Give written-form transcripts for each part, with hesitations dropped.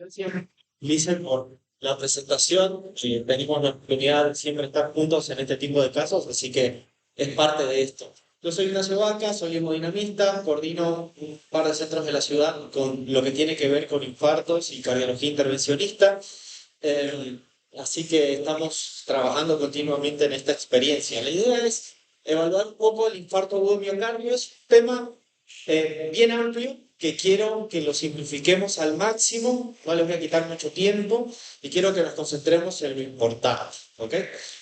Gracias, Lisa, por la presentación. Tenemos la oportunidad de siempre estar juntos en este tipo de casos, así que es parte de esto. Yo soy Ignacio Vaca, soy hemodinamista, coordino un par de centros de la ciudad con lo que tiene que ver con infartos y cardiología intervencionista. Eh, Así que estamos trabajando continuamente en esta experiencia. La idea es evaluar un poco el infarto agudo de miocardio. Es un tema bien amplio que quiero que lo simplifiquemos al máximo, no les voy a quitar mucho tiempo y quiero que nos concentremos en lo importante, ¿ok?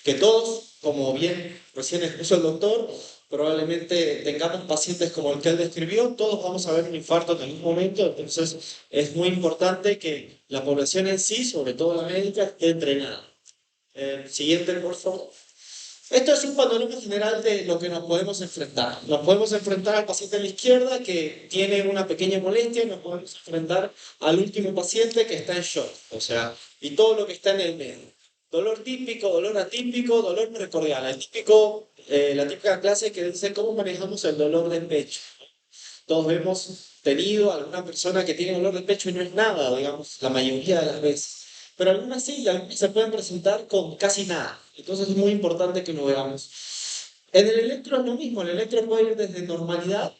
Que todos, como bien recién expuso el doctor, probablemente tengamos pacientes como el que él describió, todos vamos a ver un infarto en algún momento, entonces es muy importante que la población en sí, sobre todo la médica, esté entrenada. Siguiente, por favor. Esto es un panorama general de lo que nos podemos enfrentar. Nos podemos enfrentar al paciente de la izquierda que tiene una pequeña molestia, nos podemos enfrentar al último paciente que está en shock, o sea, y todo lo que está en el medio. Dolor típico, dolor atípico, dolor precordial. El típico, la típica clase que dice cómo manejamos el dolor de pecho. Todos hemos tenido alguna persona que tiene dolor de pecho y no es nada, digamos, la mayoría de las veces. Pero algunas sí, y algunas se pueden presentar con casi nada. Entonces es muy importante que lo veamos. En el electro es lo mismo, el electro puede ir desde normalidad,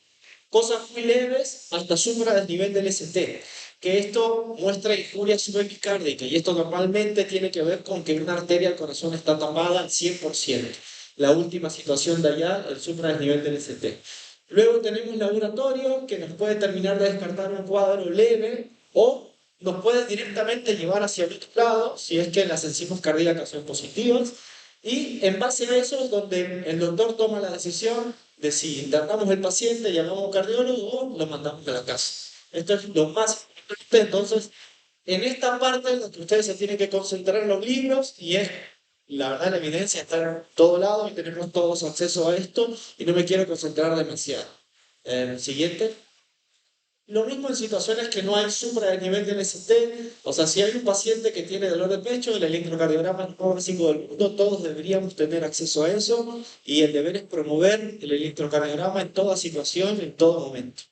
cosas muy leves, hasta supra del nivel del ST, que esto muestra injuria subepicárdica, y esto normalmente tiene que ver con que una arteria del corazón está tapada al 100%. La última situación de allá, el supra del nivel del ST. Luego tenemos laboratorio que nos puede terminar de descartar un cuadro leve o nos puede directamente llevar hacia el otro lado si es que las enzimas cardíacas son positivas. Y en base a eso es donde el doctor toma la decisión de si internamos el paciente, llamamos a un cardiólogo o lo mandamos a la casa. Esto es lo más importante. Entonces, en esta parte es lo que ustedes se tienen que concentrar en los libros y es, la verdad, la evidencia está en todo lado y tenemos todos acceso a esto y no me quiero concentrar demasiado. Siguiente. Lo mismo en situaciones que no hay supra del nivel del ST, o sea, si hay un paciente que tiene dolor de pecho, el electrocardiograma es lo más básico del mundo, todos deberíamos tener acceso a eso y el deber es promover el electrocardiograma en toda situación, en todo momento.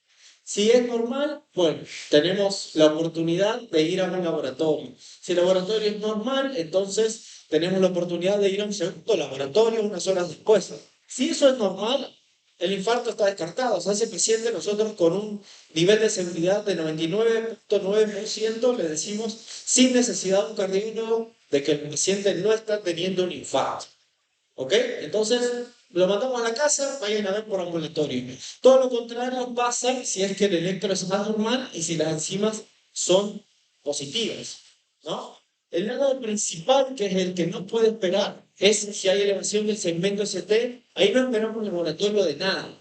Si es normal, bueno, tenemos la oportunidad de ir a un laboratorio. Si el laboratorio es normal, entonces tenemos la oportunidad de ir a un segundo laboratorio unas horas después. Si eso es normal, el infarto está descartado. O sea, ese paciente nosotros con un nivel de seguridad de 99.9% le decimos sin necesidad de un cardiólogo de que el paciente no está teniendo un infarto. ¿Ok? Entonces lo mandamos a la casa, vayan a ver por ambulatorio. Todo lo contrario pasa si es que el electro es anormal y si las enzimas son positivas, ¿no? El lado principal, que es el que no puede esperar, es si hay elevación del segmento ST. Ahí no esperamos el laboratorio de nada.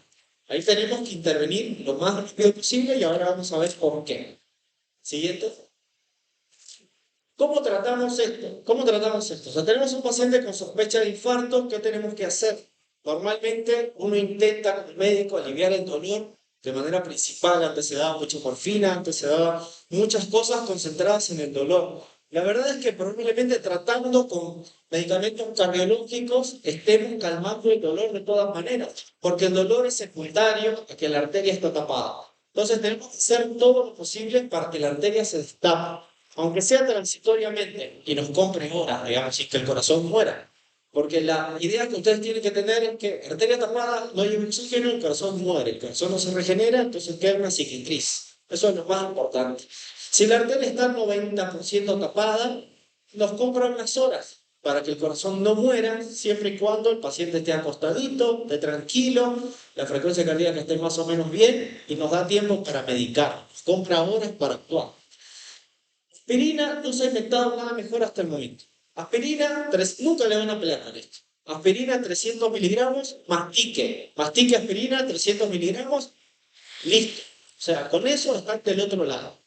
Ahí tenemos que intervenir lo más rápido posible y ahora vamos a ver por qué. Siguiente. ¿Cómo tratamos esto? ¿Cómo tratamos esto? O sea, tenemos un paciente con sospecha de infarto, ¿qué tenemos que hacer? Normalmente uno intenta con el médico aliviar el dolor de manera principal, antes se daba mucha morfina, antes se daba muchas cosas concentradas en el dolor. La verdad es que probablemente tratando con medicamentos cardiológicos estemos calmando el dolor de todas maneras, porque el dolor es secundario a que la arteria está tapada. Entonces tenemos que hacer todo lo posible para que la arteria se destape, aunque sea transitoriamente, y nos compre horas, digamos, y que el corazón muera. Porque la idea que ustedes tienen que tener es que arteria tapada no lleva oxígeno, el corazón muere, el corazón no se regenera, entonces queda una cicatriz. Eso es lo más importante. Si la arteria está 90% tapada, nos compra unas horas para que el corazón no muera, siempre y cuando el paciente esté acostadito, esté tranquilo, la frecuencia cardíaca esté más o menos bien y nos da tiempo para medicar. Nos compra horas para actuar. Aspirina no se ha inventado nada mejor hasta el momento. Aspirina, nunca le van a pelear con esto. Aspirina 300 miligramos, mastique aspirina 300 miligramos, listo. O sea, con eso está del otro lado.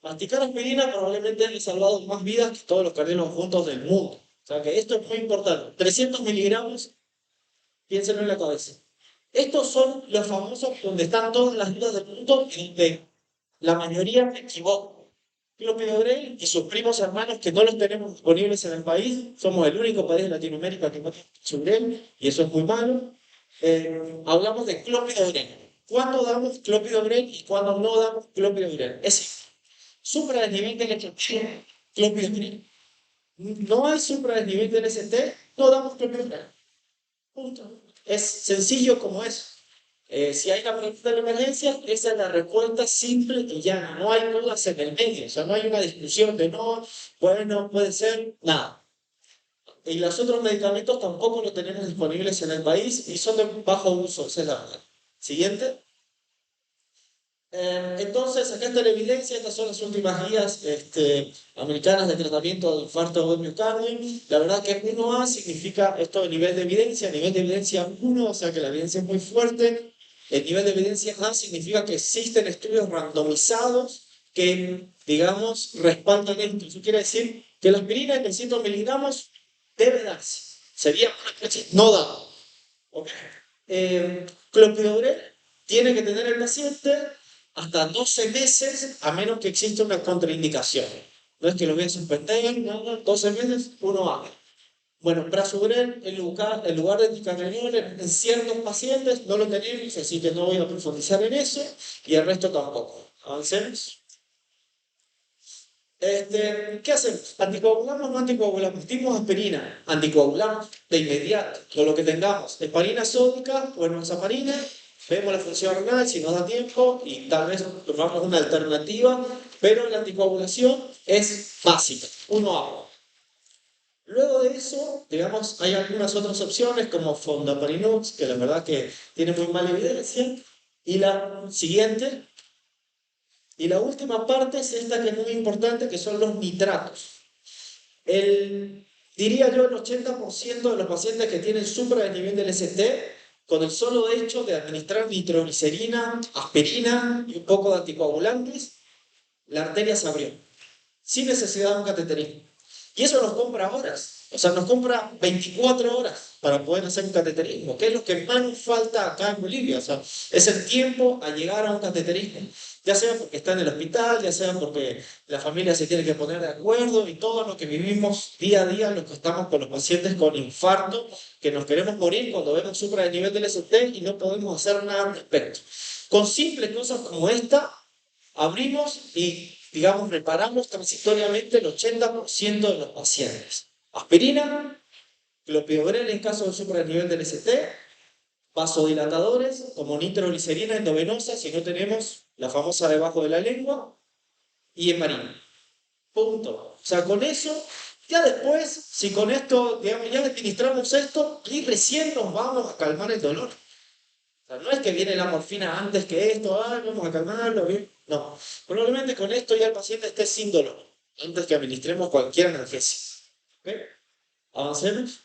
Masticar aspirina probablemente le ha salvado más vidas que todos los cardiólogos juntos del mundo. O sea que esto es muy importante. 300 miligramos, piénsenlo en la cabeza. Estos son los famosos donde están todas las dudas del mundo y donde la mayoría me equivoca. Clopidogrel y sus primos hermanos que no los tenemos disponibles en el país. Somos el único país de Latinoamérica que no tiene clopidogrel y eso es muy malo. Hablamos de clopidogrel. ¿Cuándo damos clopidogrel y cuándo no damos clopidogrel? Es simple. Supradesnivel del ST, clopidogrel. No hay supradesnivel del ST, no damos clopidogrel. Punto. Es sencillo como es. Si hay una pregunta de emergencia, esa es la respuesta simple y llana. No hay dudas en el medio, o sea, no hay una discusión de no, bueno, puede ser, nada. Y los otros medicamentos tampoco los tenemos disponibles en el país y son de bajo uso, esa es la verdad. Siguiente. Entonces, acá está la evidencia, estas son las últimas guías americanas de tratamiento de infarto de miocardio. La verdad que 1A significa esto de nivel de evidencia 1, o sea que la evidencia es muy fuerte. El nivel de evidencia A significa que existen estudios randomizados que, digamos, respaldan esto. Eso quiere decir que la aspirina de 100 miligramos debe darse. Sería una especie no dado. ¿Okay? Clopidogrel tiene que tener el paciente hasta 12 meses, a menos que exista una contraindicación. No es que lo voy a suspender, no, 12 meses, uno haga. Bueno, Prasugrel, en lugar de ticagrelor, en ciertos pacientes no lo tenemos, así que no voy a profundizar en eso, y el resto tampoco. Avancemos. ¿Qué hacemos? ¿Anticoagulamos o no anticoagulamos? Dimos aspirina, anticoagulamos de inmediato, con lo que tengamos. Heparina sódica o enoxaparina, vemos la función renal si nos da tiempo y tal vez tomamos una alternativa, pero la anticoagulación es básica, uno agua. Luego de eso, digamos, hay algunas otras opciones como Fondaparinux, que la verdad que tiene muy mala evidencia, y la siguiente. Y la última parte es esta que es muy importante, que son los nitratos. Diría yo, el 80% de los pacientes que tienen supradesnivel del ST, con el solo hecho de administrar nitroglicerina, aspirina y un poco de anticoagulantes, la arteria se abrió, sin necesidad de un cateterismo. Y eso nos compra horas, o sea, nos compra 24 horas para poder hacer un cateterismo, que es lo que más nos falta acá en Bolivia, o sea, es el tiempo a llegar a un cateterismo, ya sea porque está en el hospital, ya sea porque la familia se tiene que poner de acuerdo y todo lo que vivimos día a día, lo que estamos con los pacientes con infarto, que nos queremos morir cuando vemos supra del nivel del ST y no podemos hacer nada al respecto. Con simples cosas como esta, abrimos y, digamos, reparamos transitoriamente el 80% de los pacientes. Aspirina, clopidogrel en caso de supra del ST, vasodilatadores como nitroglicerina endovenosa si no tenemos la famosa debajo de la lengua, y heparina. Punto. O sea, con eso, ya después, si con esto, digamos, ya administramos esto, y recién nos vamos a calmar el dolor. O sea, no es que viene la morfina antes que esto, vamos a calmarlo, bien. No, probablemente con esto ya el paciente esté sin dolor, antes que administremos cualquier analgesia. ¿Ok? Avancemos.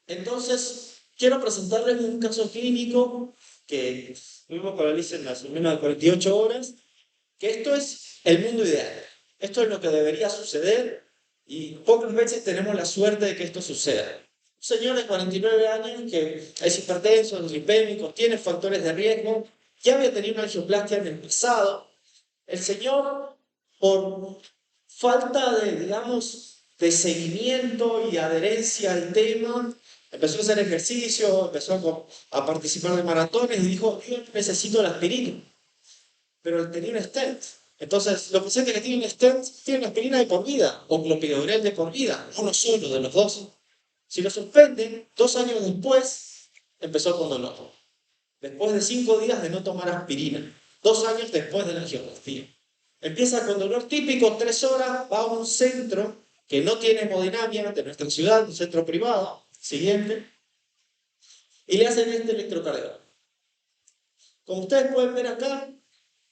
Entonces, quiero presentarles un caso clínico que tuvimos parálisis en las menos de 48 horas, que esto es el mundo ideal. Esto es lo que debería suceder y pocas veces tenemos la suerte de que esto suceda. Un señor de 49 años que es hipertenso, es lipémico, tiene factores de riesgo, ya había tenido una angioplastia en el pasado. El señor, por falta de, digamos, de seguimiento y adherencia al tema, empezó a hacer ejercicio, empezó a participar de maratones y dijo, yo necesito la aspirina. Pero él tenía un stent. Entonces, los pacientes que tienen stent tienen aspirina de por vida o clopidogrel de por vida, uno solo de los dos. Si lo suspenden, 2 años después, empezó con dolor. Después de 5 días de no tomar aspirina. 2 años después de la angioplastia. Empieza con dolor típico, 3 horas, va a un centro que no tiene hemodinamia de nuestra ciudad, un centro privado, siguiente, y le hacen este electrocardiograma. Como ustedes pueden ver acá,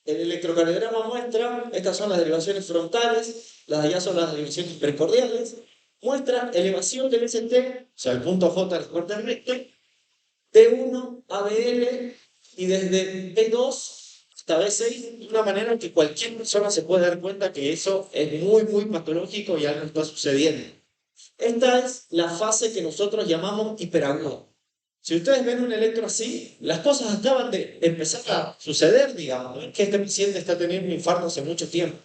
el electrocardiograma muestra, estas son las derivaciones frontales, las de allá son las derivaciones precordiales, muestra elevación del ST, o sea, el punto J del corte recto, T1, ABL, y desde B2 hasta B6, de una manera en que cualquier persona se puede dar cuenta que eso es muy, muy patológico y algo está sucediendo. Esta es la fase que nosotros llamamos hiperagudo. Si ustedes ven un electro así, las cosas acaban de empezar a suceder, digamos. No es que este paciente está teniendo un infarto hace mucho tiempo.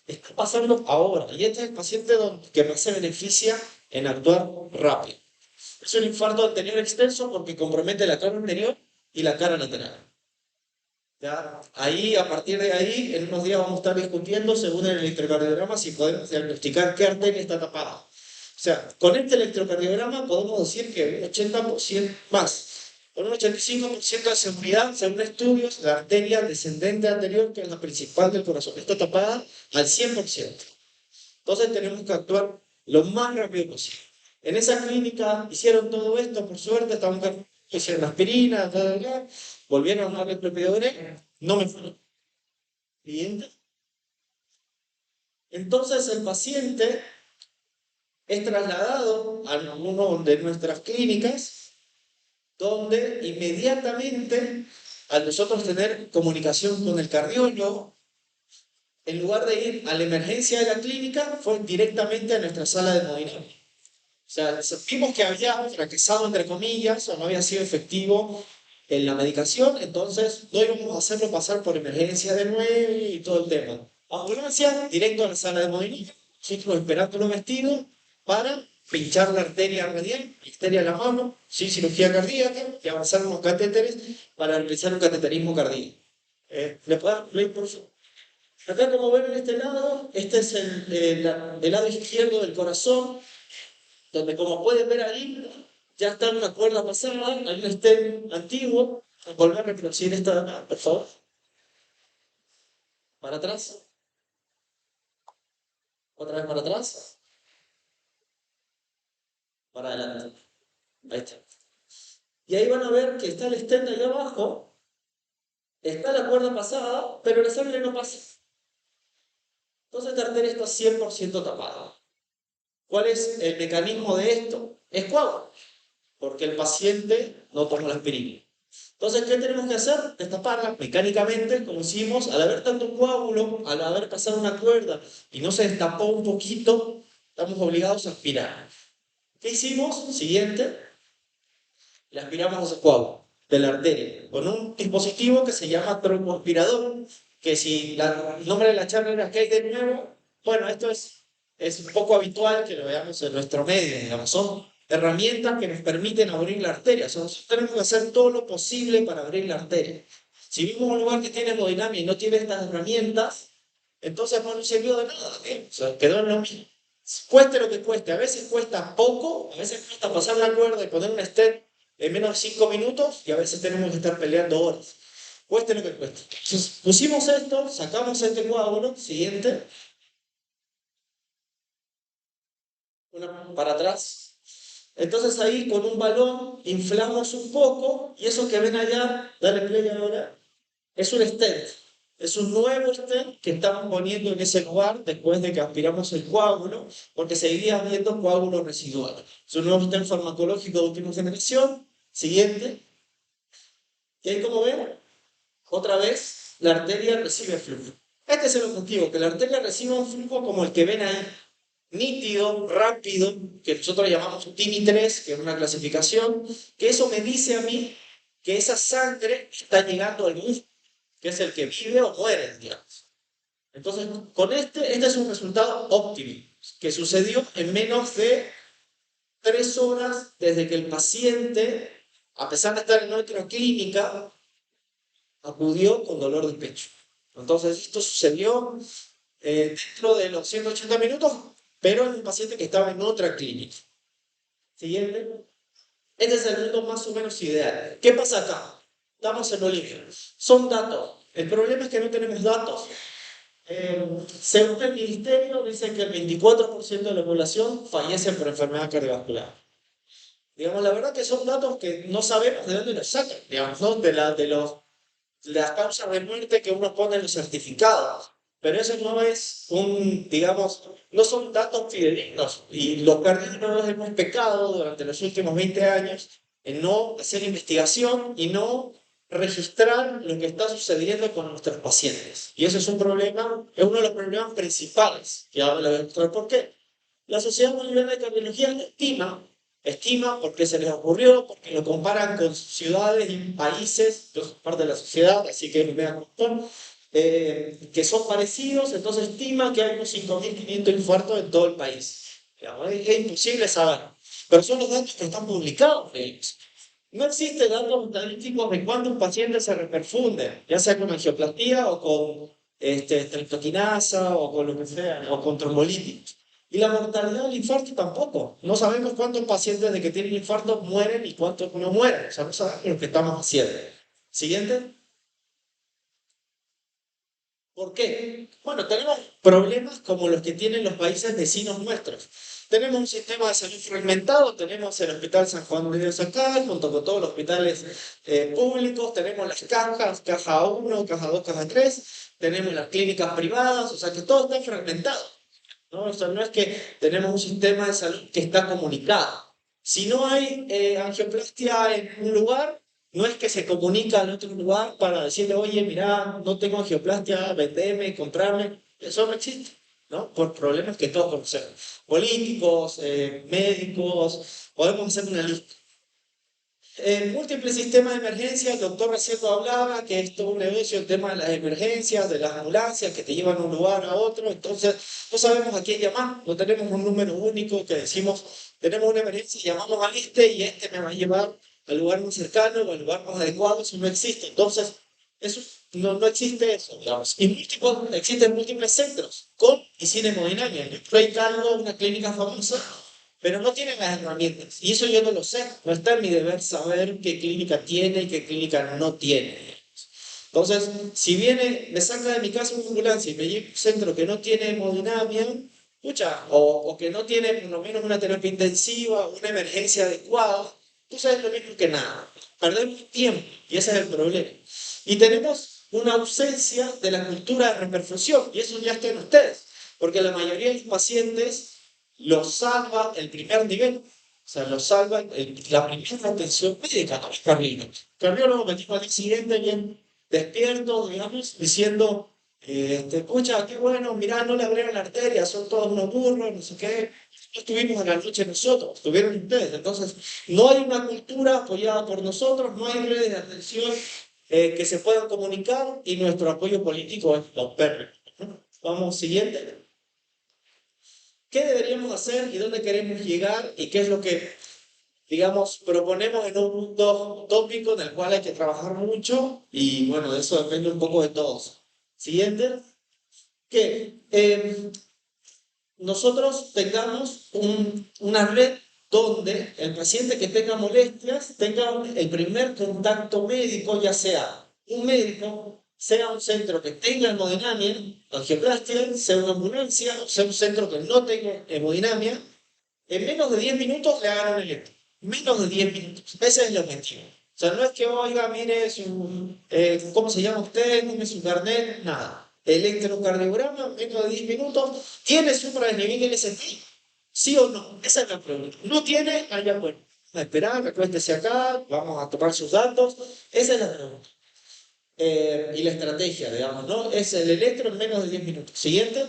Está pasando ahora. Y este es el paciente que más se beneficia en actuar rápido. Es un infarto anterior extenso porque compromete la cara anterior y la cara lateral. ¿Ya? Ahí, a partir de ahí, en unos días vamos a estar discutiendo, según el electrocardiograma, si podemos diagnosticar qué arteria está tapada. O sea, con este electrocardiograma podemos decir que un 80% más, con un 85% de seguridad, según estudios, la arteria descendente anterior, que es la principal del corazón, está tapada al 100%. Entonces tenemos que actuar lo más rápido posible. En esa clínica hicieron todo esto, por suerte, estaban hicieron aspirina, volvieron a darle clopidogrel, no me fueron. Siguiente. Entonces el paciente es trasladado a una de nuestras clínicas, donde inmediatamente, al nosotros tener comunicación con el cardiólogo, en lugar de ir a la emergencia de la clínica, fue directamente a nuestra sala de hemodinamia. O sea, vimos que había fracasado, entre comillas, o no había sido efectivo en la medicación, entonces no íbamos a hacerlo pasar por emergencia de nuevo y todo el tema. Ambulancia, directo a la sala de hemodinamia, nosotros esperándolo vestido para pinchar la arteria radial, arteria de la mano, sin cirugía cardíaca, y avanzar unos catéteres para realizar un cateterismo cardíaco. ¿Le puedo dar play, por favor? Acá, como ven en este lado, este es el lado izquierdo del corazón, donde, como pueden ver ahí, ya está en una cuerda pasada, hay un stent antiguo. Volver a reproducir esta, por favor. Para atrás. Otra vez para atrás. Para adelante. Ahí está. Y ahí van a ver que está el stent ahí abajo, está la cuerda pasada, pero la sangre no pasa. Entonces esta arteria está 100% tapada. ¿Cuál es el mecanismo de esto? Es coágulo, porque el paciente no toma la aspirina. Entonces, ¿qué tenemos que hacer? Destaparla mecánicamente, como hicimos, al haber tanto coágulo, al haber pasado una cuerda y no se destapó un poquito, estamos obligados a aspirar. ¿Qué hicimos? Siguiente, le aspiramos ese coágulo de la arteria con un dispositivo que se llama tromboaspirador, que si el nombre de la charla era ¿qué hay de nuevo? Bueno, esto es un poco habitual que lo veamos en nuestro medio, digamos, son herramientas que nos permiten abrir la arteria. O sea, nosotros tenemos que hacer todo lo posible para abrir la arteria. Si vimos un lugar que tiene hemodinamia y no tiene estas herramientas, entonces no nos sirvió de nada, ¿eh? O sea, quedó en lo mismo. Cueste lo que cueste, a veces cuesta poco, a veces cuesta pasar la cuerda y poner un stent en menos de 5 minutos y a veces tenemos que estar peleando horas. Cueste lo que cueste. Entonces, pusimos esto, sacamos este coágulo, siguiente, para atrás. Entonces ahí con un balón inflamos un poco y eso que ven allá, dale play ahora, es un stent. Es un nuevo stent que estamos poniendo en ese lugar después de que aspiramos el coágulo, porque seguiría habiendo coágulo residual. Es un nuevo stent farmacológico de última generación. Siguiente. Y ahí, como ven, otra vez la arteria recibe flujo. Este es el objetivo, que la arteria reciba un flujo como el que ven ahí, nítido, rápido, que nosotros llamamos TIMI3, que es una clasificación, que eso me dice a mí que esa sangre está llegando al músculo, que es el que vive o muere, digamos. Entonces, con este es un resultado óptimo, que sucedió en menos de 3 horas desde que el paciente, a pesar de estar en nuestra clínica, acudió con dolor de pecho. Entonces, esto sucedió dentro de los 180 minutos, pero en un paciente que estaba en otra clínica. Siguiente. Este es el mundo más o menos ideal. ¿Qué pasa acá? Estamos en lo libre. Son datos. El problema es que no tenemos datos. Según el ministerio, dice que el 24% de la población fallece por enfermedad cardiovascular. Digamos, la verdad que son datos que no sabemos de dónde los sacan, digamos, ¿no? Las causas de muerte que uno pone en los certificados. Pero eso no es digamos, no son datos fidedignos. Y los cardiólogos hemos pecado durante los últimos 20 años en no hacer investigación y no registrar lo que está sucediendo con nuestros pacientes. Y eso es un problema, es uno de los problemas principales. Y ahora le voy a mostrar por qué. La Sociedad Boliviana de Cardiología estima porque se les ocurrió, porque lo comparan con ciudades y países, yo soy parte de la sociedad, así que me da gusto, que son parecidos, entonces estima que hay unos 5.500 infartos en todo el país. Digamos, es imposible saber, pero son los datos que están publicados de ellos. No existen datos estadísticos de cuántos pacientes se reperfunden, ya sea con angioplastía o con estreptoquinasa o con lo que sea, o con trombolitis. Y la mortalidad del infarto tampoco. No sabemos cuántos pacientes de que tienen infarto mueren y cuántos no mueren. O sea, no sabemos lo que estamos haciendo. Siguiente. ¿Por qué? Bueno, tenemos problemas como los que tienen los países vecinos nuestros. Tenemos un sistema de salud fragmentado, tenemos el Hospital San Juan de Dios acá, junto con todos los hospitales públicos, tenemos las cajas, caja 1, caja 2, caja 3, tenemos las clínicas privadas, o sea que todo está fragmentado, ¿no? O sea, no es que tenemos un sistema de salud que está comunicado. Si no hay angioplastia en un lugar, no es que se comunica al otro lugar para decirle, oye, mira, no tengo angioplastia, vendeme, comprame. Eso no existe, ¿no? Por problemas que todos conocemos. Políticos, médicos, podemos hacer una lista. Múltiples sistemas de emergencia, el doctor recién lo hablaba, que es todo un negocio el tema de las emergencias, de las ambulancias que te llevan de un lugar a otro, entonces no sabemos a quién llamar, no tenemos un número único que decimos, tenemos una emergencia, llamamos al este y este me va a llevar al lugar más cercano o al lugar más adecuado, eso no existe, entonces eso, no existe eso, digamos. Y existen múltiples centros, con y sin hemodinamia. Yo estoy cargo de una clínica famosa pero no tienen las herramientas. Y eso yo no lo sé. No está en mi deber saber qué clínica tiene y qué clínica no tiene. Entonces, si viene, me saca de mi casa una ambulancia y me lleva a un centro que no tiene hemodinamia, escucha, o que no tiene por lo menos una terapia intensiva, una emergencia adecuada, tú sabes lo mismo que nada. Perdemos tiempo y ese es el problema. Y tenemos una ausencia de la cultura de reperfusión, y eso ya está en ustedes, porque la mayoría de los pacientes los salva el primer nivel, o sea, los salva la primera atención médica, no el cardiólogo. El cardiólogo me dijo al día siguiente bien despierto, digamos, diciendo, pucha, qué bueno, mirá, no le abrieron la arteria, son todos unos burros, no sé qué. No estuvimos a la noche nosotros, estuvieron ustedes. Entonces, no hay una cultura apoyada por nosotros, no hay redes de atención que se puedan comunicar y nuestro apoyo político es paupérrimo. Vamos, siguiente. ¿Qué deberíamos hacer y dónde queremos llegar y qué es lo que, digamos, proponemos en un mundo utópico en el cual hay que trabajar mucho? Y bueno, de eso depende un poco de todos. Siguiente, que nosotros tengamos una red donde el paciente que tenga molestias tenga el primer contacto médico, ya sea un médico, sea un centro que tenga hemodinamia, angioplastia, sea una ambulancia, o sea un centro que no tenga hemodinamia, en menos de 10 minutos le hagan un electro. Menos de 10 minutos. Ese es el objetivo. O sea, no es que, oiga, mire, ¿cómo se llama usted? Dime su carnet, nada. Electrocardiograma, menos de 10 minutos. ¿Tiene supraesnemic LST? ¿Sí o no? Esa es la pregunta. ¿No tiene? Allá, bueno. A esperar, acuéstese acá, vamos a tomar sus datos. Esa es la pregunta. Y la estrategia, digamos, ¿no? Es el electro en menos de 10 minutos. Siguiente.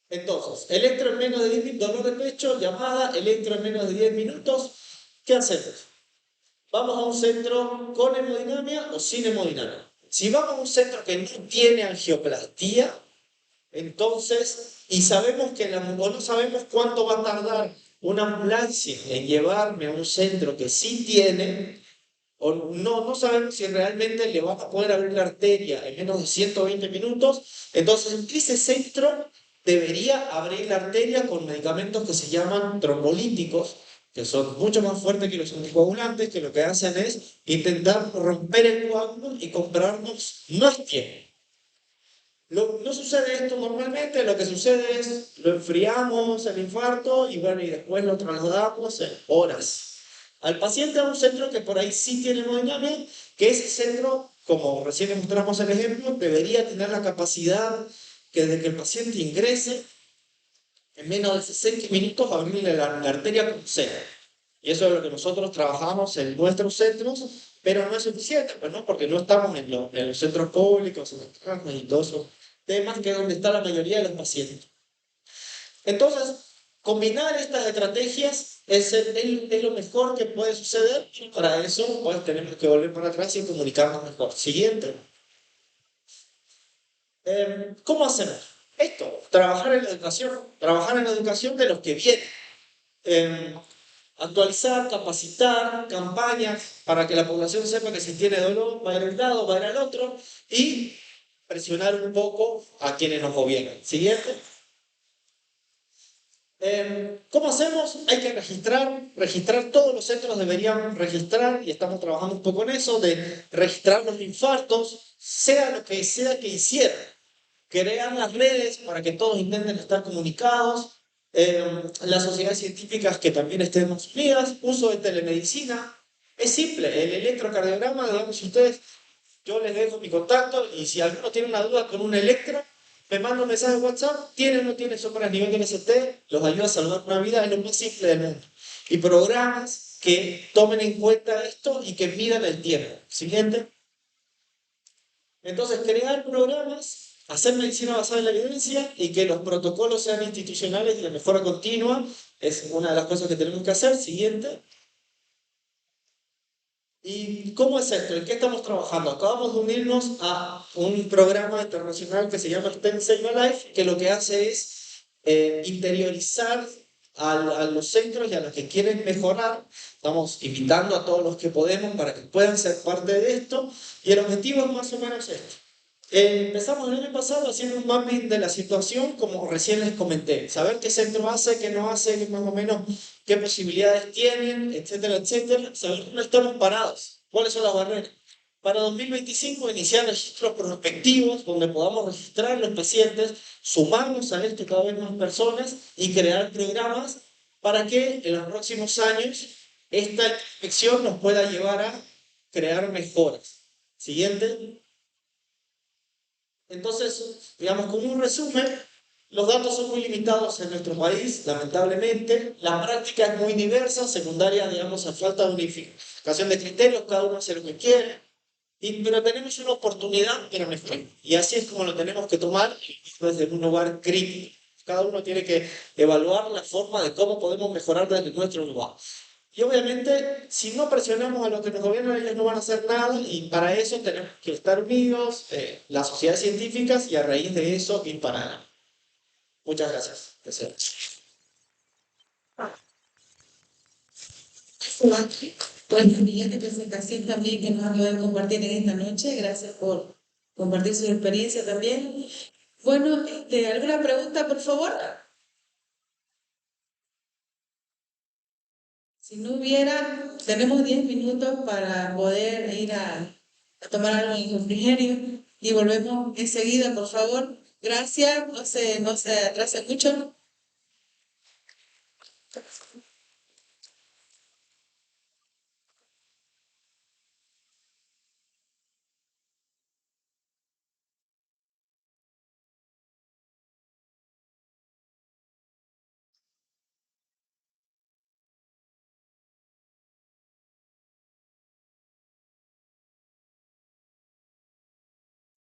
Entonces, electro en menos de 10 minutos, dolor de pecho, llamada, electro en menos de 10 minutos. ¿Qué hacemos? ¿Vamos a un centro con hemodinamia o sin hemodinamia? Si vamos a un centro que no tiene angioplastía, entonces, y sabemos que o no sabemos cuánto va a tardar una ambulancia en llevarme a un centro que sí tiene, o no sabemos si realmente le van a poder abrir la arteria en menos de 120 minutos, entonces ese centro debería abrir la arteria con medicamentos que se llaman trombolíticos, que son mucho más fuertes que los anticoagulantes, que lo que hacen es intentar romper el coágulo y comprarnos más tiempo. No sucede esto normalmente, lo que sucede es lo enfriamos el infarto y bueno, y después lo trasladamos en horas. Al paciente a un centro que por ahí sí tiene hemodinamia, que ese centro, como recién mostramos el ejemplo, debería tener la capacidad que desde que el paciente ingrese, en menos de 60 minutos abrirle la arteria con cero. Y eso es lo que nosotros trabajamos en nuestros centros, pero no es suficiente, pues, ¿no? Porque no estamos en los centros públicos, en los campos y todos esos temas que es donde está la mayoría de los pacientes. Entonces, combinar estas estrategias es lo mejor que puede suceder y para eso pues, tenemos que volver para atrás y comunicarnos mejor. Siguiente. ¿Cómo hacemos? Esto, trabajar en la educación de los que vienen. Eh, actualizar, capacitar, campañas para que la población sepa que si tiene dolor va a ir a un lado, va a ir al otro y presionar un poco a quienes nos gobiernan. Siguiente. ¿Cómo hacemos? Hay que registrar, todos los centros deberían registrar, y estamos trabajando un poco en eso, de registrar los infartos, sea lo que sea que hicieran. Crear las redes para que todos intenten estar comunicados, las sociedades científicas que también estén más unidas, uso de telemedicina. Es simple, el electrocardiograma, digamos, si ustedes, yo les dejo mi contacto y si alguno tiene una duda con un electro, me manda un mensaje de WhatsApp, tiene o no tiene sombra a nivel de NST, los ayuda a salvar una vida, es lo más simple del mundo. Y programas que tomen en cuenta esto y que midan el tiempo. Siguiente. Entonces, crear programas, hacer medicina basada en la evidencia y que los protocolos sean institucionales y de mejora continua es una de las cosas que tenemos que hacer. Siguiente. ¿Y cómo es esto? ¿En qué estamos trabajando? Acabamos de unirnos a un programa internacional que se llama STEM Save a Life, que lo que hace es interiorizar a los centros y a los que quieren mejorar. Estamos invitando a todos los que podemos para que puedan ser parte de esto, y el objetivo es más o menos esto. Empezamos el año pasado haciendo un mapping de la situación, como recién les comenté. Saber qué centro hace, qué no hace, más o menos qué posibilidades tienen, etcétera, etcétera. Saber dónde estamos parados, cuáles son las barreras. Para 2025 iniciar registros prospectivos donde podamos registrar los pacientes, sumarnos a esto cada vez más personas y crear programas para que en los próximos años esta inspección nos pueda llevar a crear mejoras. Siguiente. Entonces, digamos, como un resumen, los datos son muy limitados en nuestro país, lamentablemente. La práctica es muy diversa, secundaria, digamos, a falta de unificación de criterios, cada uno hace lo que quiere. Pero tenemos una oportunidad para mejorar. Y así es como lo tenemos que tomar desde un lugar crítico. Cada uno tiene que evaluar la forma de cómo podemos mejorar desde nuestro lugar. Y obviamente, si no presionamos a los que nos gobiernan, ellos no van a hacer nada, y para eso tenemos que estar unidos, las sociedades científicas, y a raíz de eso ir para adelante. Muchas gracias. Deseo. Por la brillante presentación también que nos va a poder compartir en esta noche. Gracias por compartir su experiencia también. Bueno, ¿alguna pregunta, por favor? Si no hubiera, tenemos 10 minutos para poder ir a tomar algo en el refrigerio y volvemos enseguida, por favor. Gracias, no se atrase mucho.